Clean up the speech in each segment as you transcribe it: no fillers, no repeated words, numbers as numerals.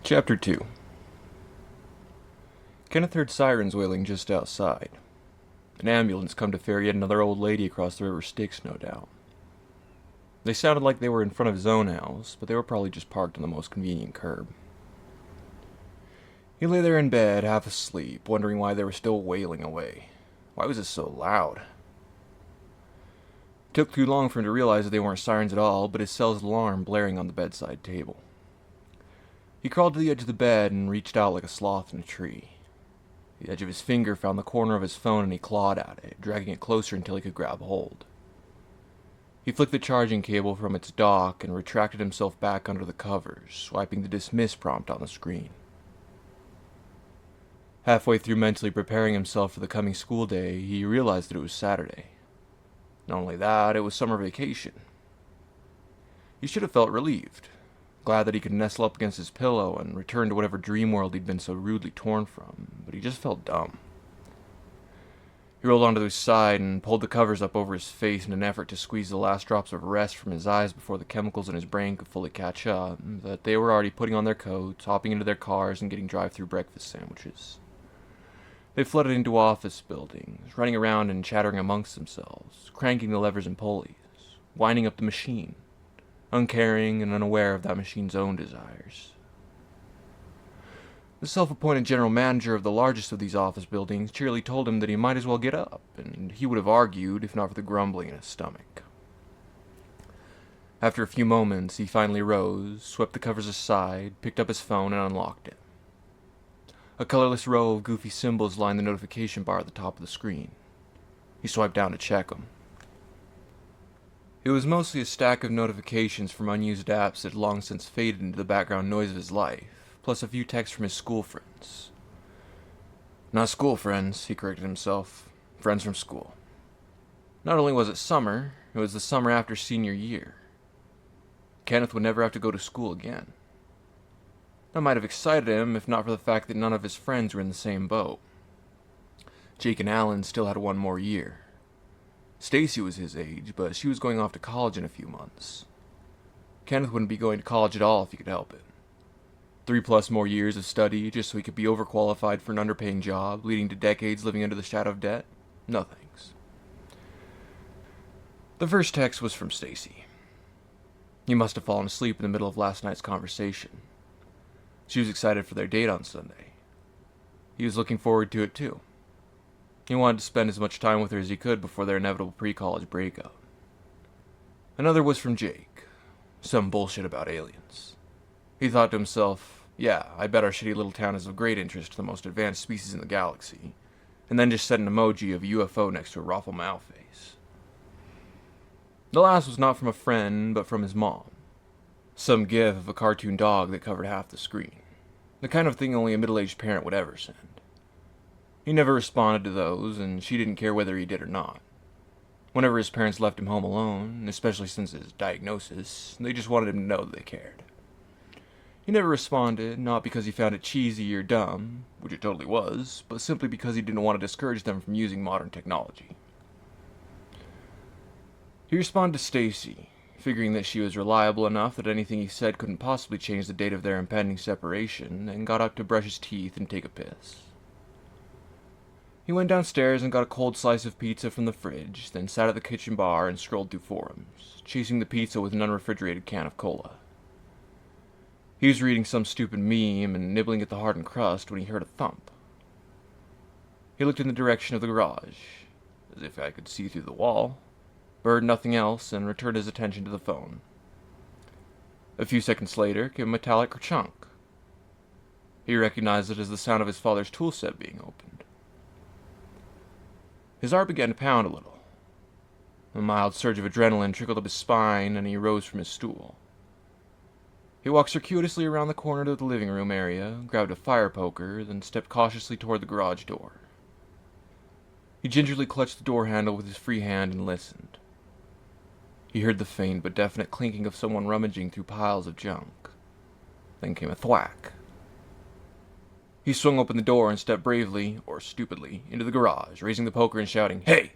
Chapter 2. Kenneth heard sirens wailing just outside. An ambulance come to ferry yet another old lady across the river Styx, no doubt. They sounded like they were in front of his own house, but they were probably just parked on the most convenient curb. He lay there in bed, half asleep, wondering why they were still wailing away. Why was it so loud? It took too long for him to realize that they weren't sirens at all, but his cell's alarm blaring on the bedside table. He crawled to the edge of the bed and reached out like a sloth in a tree. The edge of his finger found the corner of his phone and he clawed at it, dragging it closer until he could grab hold. He flicked the charging cable from its dock and retracted himself back under the covers, swiping the dismiss prompt on the screen. Halfway through mentally preparing himself for the coming school day, he realized that it was Saturday. Not only that, it was summer vacation. He should have felt relieved, glad that he could nestle up against his pillow and return to whatever dream world he'd been so rudely torn from, but he just felt dumb. He rolled onto his side and pulled the covers up over his face in an effort to squeeze the last drops of rest from his eyes before the chemicals in his brain could fully catch up, but they were already putting on their coats, hopping into their cars, and getting drive-through breakfast sandwiches. They flooded into office buildings, running around and chattering amongst themselves, cranking the levers and pulleys, winding up the machine, uncaring and unaware of that machine's own desires. The self-appointed general manager of the largest of these office buildings cheerily told him that he might as well get up, and he would have argued if not for the grumbling in his stomach. After a few moments, he finally rose, swept the covers aside, picked up his phone, and unlocked it. A colorless row of goofy symbols lined the notification bar at the top of the screen. He swiped down to check them. It was mostly a stack of notifications from unused apps that had long since faded into the background noise of his life, plus a few texts from his school friends. Not school friends, he corrected himself. Friends from school. Not only was it summer, it was the summer after senior year. Kenneth would never have to go to school again. That might have excited him, if not for the fact that none of his friends were in the same boat. Jake and Alan still had one more year. Stacy was his age, but she was going off to college in a few months. Kenneth wouldn't be going to college at all if he could help it. 3+ more years of study just so he could be overqualified for an underpaying job, leading to decades living under the shadow of debt? No thanks. The first text was from Stacy. He must have fallen asleep in the middle of last night's conversation. She was excited for their date on Sunday. He was looking forward to it too. He wanted to spend as much time with her as he could before their inevitable pre-college breakup. Another was from Jake. Some bullshit about aliens. He thought to himself, yeah, I bet our shitty little town is of great interest to the most advanced species in the galaxy, and then just set an emoji of a UFO next to a Raffle Mal face. The last was not from a friend, but from his mom. Some gif of a cartoon dog that covered half the screen. The kind of thing only a middle-aged parent would ever send. He never responded to those, and she didn't care whether he did or not. Whenever his parents left him home alone, especially since his diagnosis, they just wanted him to know that they cared. He never responded, not because he found it cheesy or dumb, which it totally was, but simply because he didn't want to discourage them from using modern technology. He responded to Stacy, figuring that she was reliable enough that anything he said couldn't possibly change the date of their impending separation, and got up to brush his teeth and take a piss. He went downstairs and got a cold slice of pizza from the fridge, then sat at the kitchen bar and scrolled through forums, chasing the pizza with an unrefrigerated can of cola. He was reading some stupid meme and nibbling at the hardened crust when he heard a thump. He looked in the direction of the garage, as if I could see through the wall, but heard nothing else and returned his attention to the phone. A few seconds later came a metallic kerchunk. He recognized it as the sound of his father's tool set being opened. His heart began to pound a little. A mild surge of adrenaline trickled up his spine and he rose from his stool. He walked circuitously around the corner to the living room area, grabbed a fire poker, then stepped cautiously toward the garage door. He gingerly clutched the door handle with his free hand and listened. He heard the faint but definite clinking of someone rummaging through piles of junk. Then came a thwack. He swung open the door and stepped bravely, or stupidly, into the garage, raising the poker and shouting, "Hey!"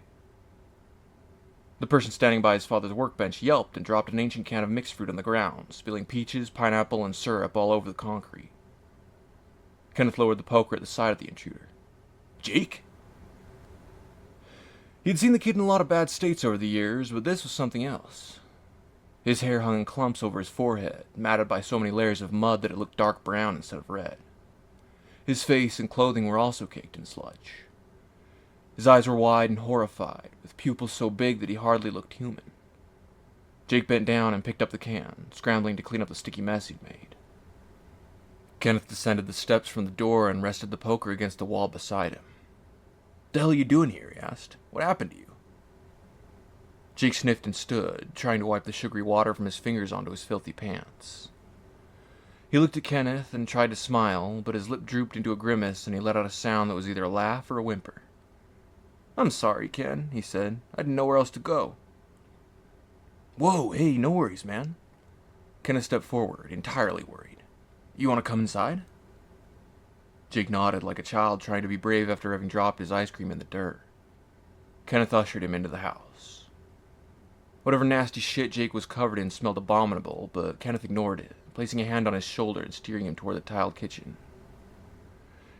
The person standing by his father's workbench yelped and dropped an ancient can of mixed fruit on the ground, spilling peaches, pineapple, and syrup all over the concrete. Kenneth lowered the poker at the side of the intruder. Jake? He'd seen the kid in a lot of bad states over the years, but this was something else. His hair hung in clumps over his forehead, matted by so many layers of mud that it looked dark brown instead of red. His face and clothing were also caked in sludge. His eyes were wide and horrified, with pupils so big that he hardly looked human. Jake bent down and picked up the can, scrambling to clean up the sticky mess he'd made. Kenneth descended the steps from the door and rested the poker against the wall beside him. "The hell are you doing here?" he asked. "What happened to you?" Jake sniffed and stood, trying to wipe the sugary water from his fingers onto his filthy pants. He looked at Kenneth and tried to smile, but his lip drooped into a grimace and he let out a sound that was either a laugh or a whimper. "I'm sorry, Ken," he said. "I didn't know where else to go." "Whoa, hey, no worries, man." Kenneth stepped forward, entirely worried. "You want to come inside?" Jake nodded like a child trying to be brave after having dropped his ice cream in the dirt. Kenneth ushered him into the house. Whatever nasty shit Jake was covered in smelled abominable, but Kenneth ignored it, placing a hand on his shoulder and steering him toward the tiled kitchen.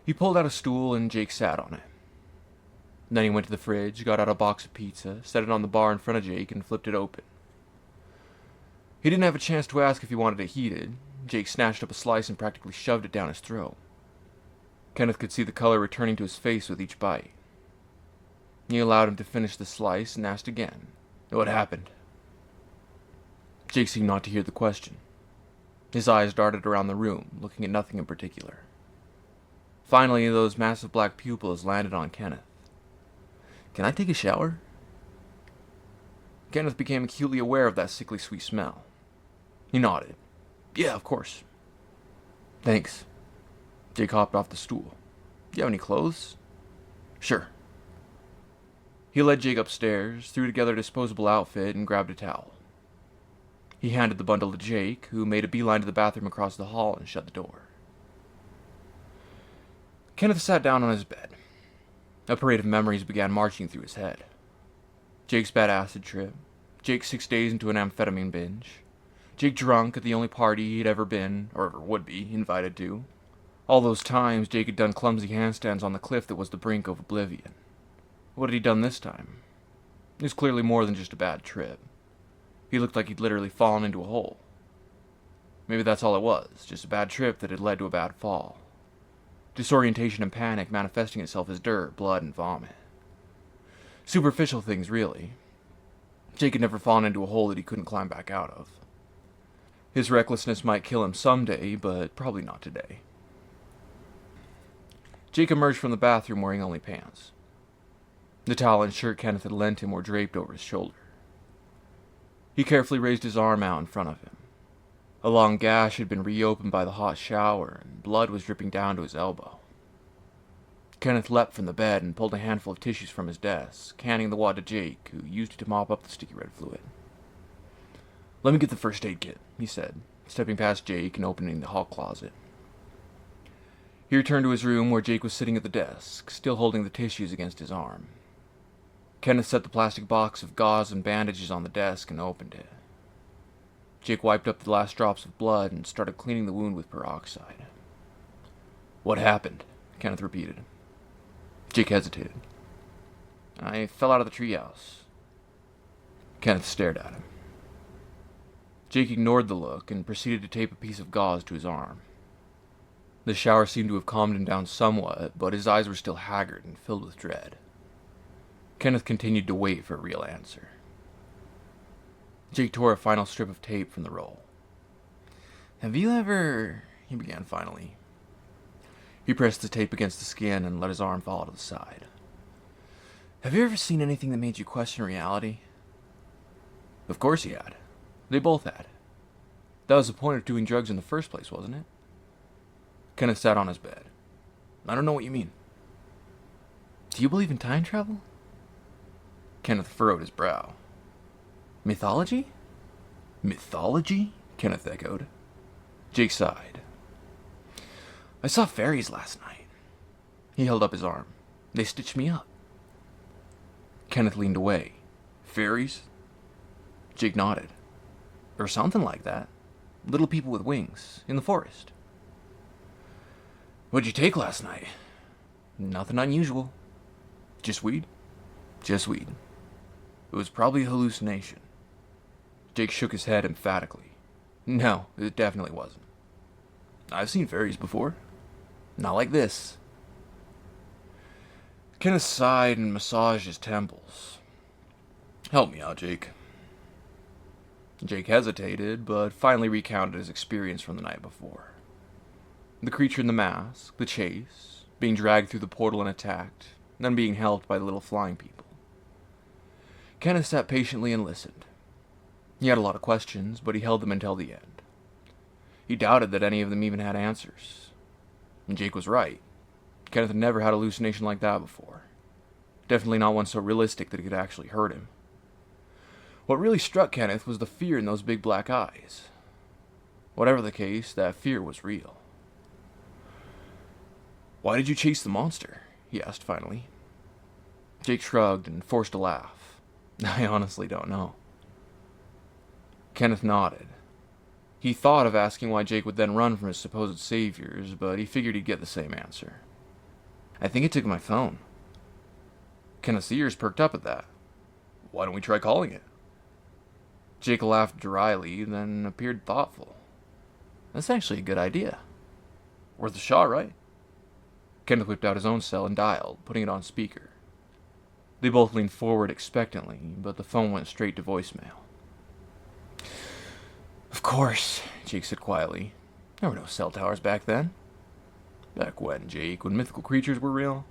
He pulled out a stool and Jake sat on it. Then he went to the fridge, got out a box of pizza, set it on the bar in front of Jake, and flipped it open. He didn't have a chance to ask if he wanted it heated. Jake snatched up a slice and practically shoved it down his throat. Kenneth could see the color returning to his face with each bite. He allowed him to finish the slice and asked again, "What happened?" Jake seemed not to hear the question. His eyes darted around the room, looking at nothing in particular. Finally, those massive black pupils landed on Kenneth. "Can I take a shower?" Kenneth became acutely aware of that sickly sweet smell. He nodded. "Yeah, of course." "Thanks." Jake hopped off the stool. "Do you have any clothes?" "Sure." He led Jake upstairs, threw together a disposable outfit, and grabbed a towel. He handed the bundle to Jake, who made a beeline to the bathroom across the hall and shut the door. Kenneth sat down on his bed. A parade of memories began marching through his head. Jake's bad acid trip, Jake 6 days into an amphetamine binge, Jake drunk at the only party he'd ever been, or ever would be, invited to. All those times Jake had done clumsy handstands on the cliff that was the brink of oblivion. What had he done this time? It was clearly more than just a bad trip. He looked like he'd literally fallen into a hole. Maybe that's all it was, just a bad trip that had led to a bad fall. Disorientation and panic manifesting itself as dirt, blood, and vomit. Superficial things, really. Jake had never fallen into a hole that he couldn't climb back out of. His recklessness might kill him someday, but probably not today. Jake emerged from the bathroom wearing only pants. The towel and shirt Kenneth had lent him were draped over his shoulder. He carefully raised his arm out in front of him. A long gash had been reopened by the hot shower, and blood was dripping down to his elbow. Kenneth leapt from the bed and pulled a handful of tissues from his desk, handing the wad to Jake, who used it to mop up the sticky red fluid. "Let me get the first aid kit," he said, stepping past Jake and opening the hall closet. He returned to his room where Jake was sitting at the desk, still holding the tissues against his arm. Kenneth set the plastic box of gauze and bandages on the desk and opened it. Jake wiped up the last drops of blood and started cleaning the wound with peroxide. "What happened?" Kenneth repeated. Jake hesitated. "I fell out of the treehouse." Kenneth stared at him. Jake ignored the look and proceeded to tape a piece of gauze to his arm. The shower seemed to have calmed him down somewhat, but his eyes were still haggard and filled with dread. Kenneth continued to wait for a real answer. Jake tore a final strip of tape from the roll. "Have you ever—" he began finally. He pressed the tape against the skin and let his arm fall to the side. "Have you ever seen anything that made you question reality?" Of course he had. They both had. That was the point of doing drugs in the first place, wasn't it? Kenneth sat on his bed. "I don't know what you mean." "Do you believe in time travel?" Kenneth furrowed his brow. "Mythology?" "Mythology?" Kenneth echoed. Jake sighed. "I saw fairies last night." He held up his arm. "They stitched me up." Kenneth leaned away. "Fairies?" Jake nodded. "Or something like that. Little people with wings, in the forest." What'd you take last night? Nothing unusual. Just weed? Just weed. It was probably a hallucination. Jake shook his head emphatically. No, it definitely wasn't. I've seen fairies before. Not like this. Kenneth sighed and massaged his temples. Help me out, Jake. Jake hesitated, but finally recounted his experience from the night before. The creature in the mask, the chase, being dragged through the portal and attacked, then being helped by the little flying people. Kenneth sat patiently and listened. He had a lot of questions, but he held them until the end. He doubted that any of them even had answers. And Jake was right. Kenneth had never had a hallucination like that before. Definitely not one so realistic that it could actually hurt him. What really struck Kenneth was the fear in those big black eyes. Whatever the case, that fear was real. Why did you chase the monster? He asked finally. Jake shrugged and forced a laugh. I honestly don't know. Kenneth nodded. He thought of asking why Jake would then run from his supposed saviors, but he figured he'd get the same answer. I think it took my phone. Kenneth's ears perked up at that. Why don't we try calling it? Jake laughed dryly, then appeared thoughtful. That's actually a good idea. Worth a shot, right? Kenneth whipped out his own cell and dialed, putting it on speaker. They both leaned forward expectantly, but the phone went straight to voicemail. Of course, Jake said quietly. There were no cell towers back then. Back when, Jake? When mythical creatures were real?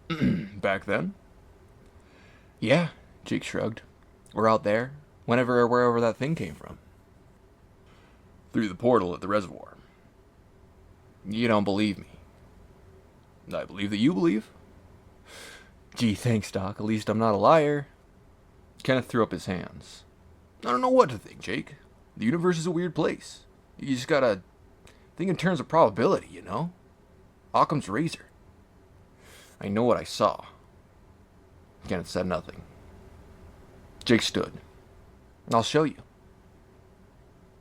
Back then? Yeah, Jake shrugged. We're out there, whenever or wherever that thing came from. Through the portal at the reservoir. You don't believe me. I believe that you believe. Gee, thanks, Doc. At least I'm not a liar. Kenneth threw up his hands. I don't know what to think, Jake. The universe is a weird place. You just gotta think in terms of probability, you know? Occam's razor. I know what I saw. Kenneth said nothing. Jake stood. I'll show you.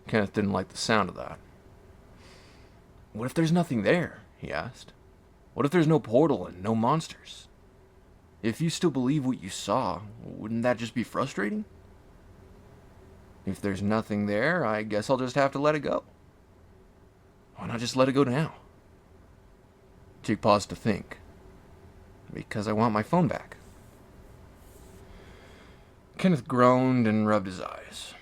Kenneth didn't like the sound of that. What if there's nothing there? He asked. What if there's no portal and no monsters? If you still believe what you saw, wouldn't that just be frustrating? If there's nothing there, I guess I'll just have to let it go. Why not just let it go now? Jake paused to think. Because I want my phone back. Kenneth groaned and rubbed his eyes.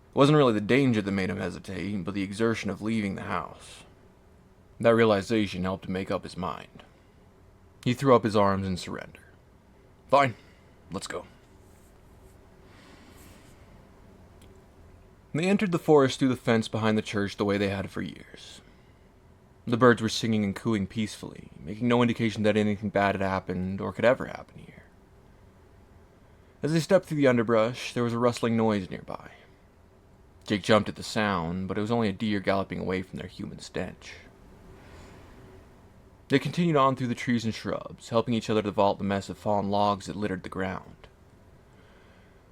It wasn't really the danger that made him hesitate, but the exertion of leaving the house. That realization helped him make up his mind. He threw up his arms in surrender. Fine, let's go. They entered the forest through the fence behind the church the way they had for years. The birds were singing and cooing peacefully, making no indication that anything bad had happened or could ever happen here. As they stepped through the underbrush, there was a rustling noise nearby. Jake jumped at the sound, but it was only a deer galloping away from their human stench. They continued on through the trees and shrubs, helping each other to vault the mess of fallen logs that littered the ground.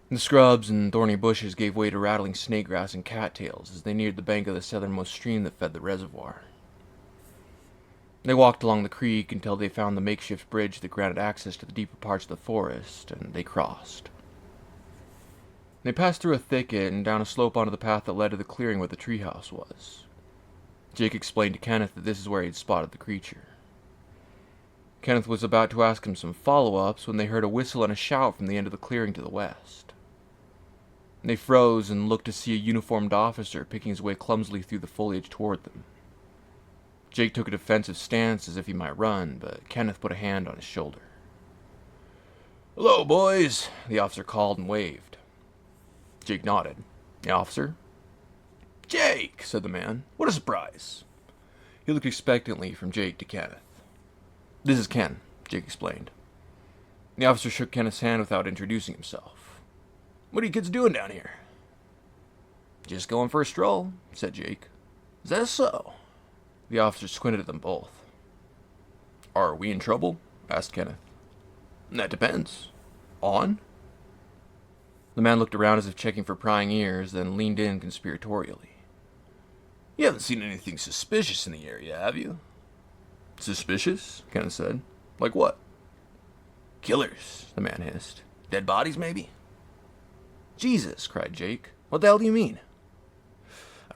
The scrubs and thorny bushes gave way to rattling snake grass and cattails as they neared the bank of the southernmost stream that fed the reservoir. They walked along the creek until they found the makeshift bridge that granted access to the deeper parts of the forest, and they crossed. They passed through a thicket and down a slope onto the path that led to the clearing where the treehouse was. Jake explained to Kenneth that this is where he had spotted the creature. Kenneth was about to ask him some follow-ups when they heard a whistle and a shout from the end of the clearing to the west. They froze and looked to see a uniformed officer picking his way clumsily through the foliage toward them. Jake took a defensive stance as if he might run, but Kenneth put a hand on his shoulder. Hello, boys, the officer called and waved. Jake nodded. The officer? Jake, said the man. What a surprise. He looked expectantly from Jake to Kenneth. This is Ken, Jake explained. The officer shook Kenneth's hand without introducing himself. What are you kids doing down here? Just going for a stroll, said Jake. Is that so? The officer squinted at them both. Are we in trouble? Asked Kenneth. That depends. On? The man looked around as if checking for prying ears, then leaned in conspiratorially. You haven't seen anything suspicious in the area, have you? Suspicious? Kenneth said. Like what? Killers, the man hissed. Dead bodies, maybe? Jesus, cried Jake. What the hell do you mean?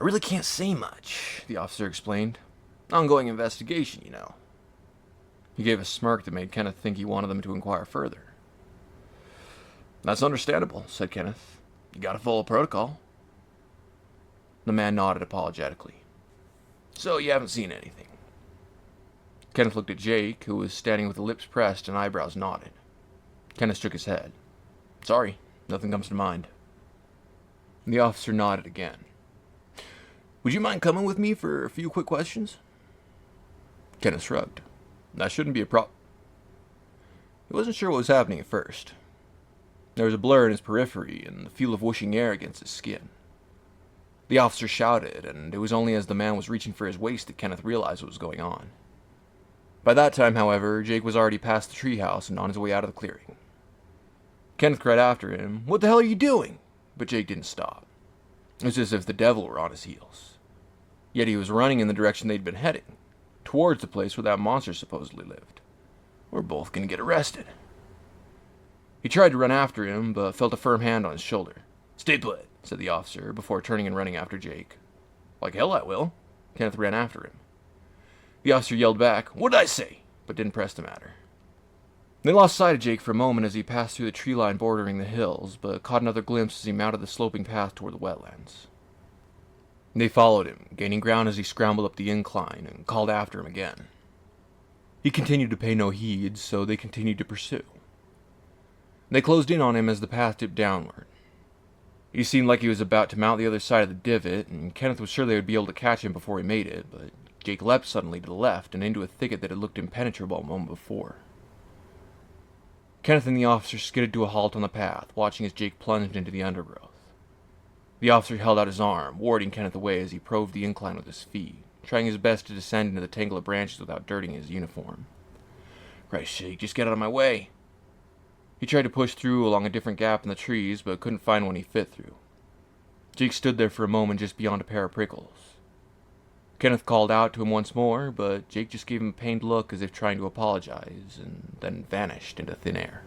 I really can't say much, the officer explained. Ongoing investigation, you know. He gave a smirk that made Kenneth think he wanted them to inquire further. That's understandable, said Kenneth. You gotta follow protocol. The man nodded apologetically. So you haven't seen anything? Kenneth looked at Jake, who was standing with lips pressed and eyebrows knotted. Kenneth shook his head. Sorry, nothing comes to mind. The officer nodded again. Would you mind coming with me for a few quick questions? Kenneth shrugged. That shouldn't be a problem. He wasn't sure what was happening at first. There was a blur in his periphery and the feel of whooshing air against his skin. The officer shouted, and it was only as the man was reaching for his waist that Kenneth realized what was going on. By that time, however, Jake was already past the treehouse and on his way out of the clearing. Kenneth cried after him, What the hell are you doing? But Jake didn't stop. It was as if the devil were on his heels. Yet he was running in the direction they'd been heading, towards the place where that monster supposedly lived. We're both going to get arrested. He tried to run after him, but felt a firm hand on his shoulder. Stay put, said the officer, before turning and running after Jake. Like hell I will. Kenneth ran after him. The officer yelled back, What did I say? But didn't press the matter. They lost sight of Jake for a moment as he passed through the tree line bordering the hills, but caught another glimpse as he mounted the sloping path toward the wetlands. They followed him, gaining ground as he scrambled up the incline, and called after him again. He continued to pay no heed, so they continued to pursue. They closed in on him as the path dipped downward. He seemed like he was about to mount the other side of the divot, and Kenneth was sure they would be able to catch him before he made it, but Jake leapt suddenly to the left and into a thicket that had looked impenetrable a moment before. Kenneth and the officer skidded to a halt on the path, watching as Jake plunged into the undergrowth. The officer held out his arm, warding Kenneth away as he probed the incline with his feet, trying his best to descend into the tangle of branches without dirtying his uniform. Christ, Jake, just get out of my way. He tried to push through along a different gap in the trees, but couldn't find one he fit through. Jake stood there for a moment just beyond a pair of prickles. Kenneth called out to him once more, but Jake just gave him a pained look as if trying to apologize, and then vanished into thin air.